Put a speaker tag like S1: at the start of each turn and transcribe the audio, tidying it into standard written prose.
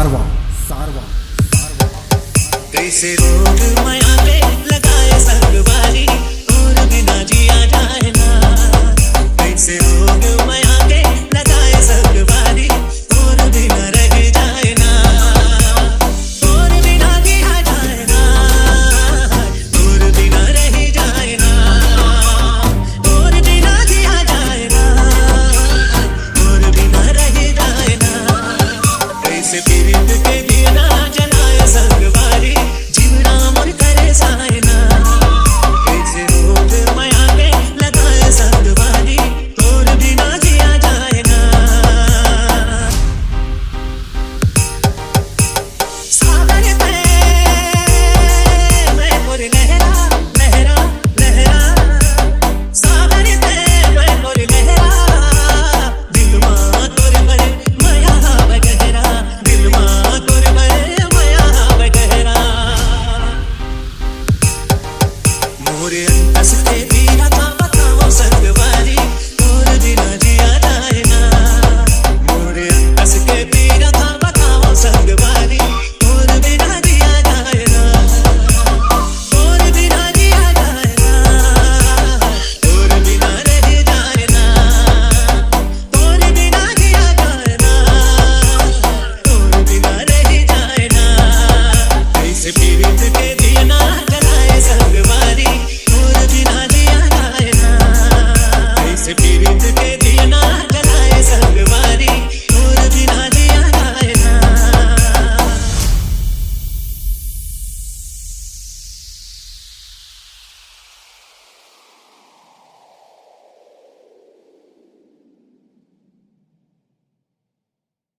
S1: सारवा सारवा
S2: कैसे रोग माया पे लगाए संगवारी और बिना जिया जाए ना। कैसे रोग माया पे लगाए संगवारी और बिना रह जाए ना। और बिना जिया जाए ना, और बिना रह जाए ना। और बिना जिया जाए ना, और बिना रह जाए ना। कैसे पीड़ित के दिया जलाए संगवारी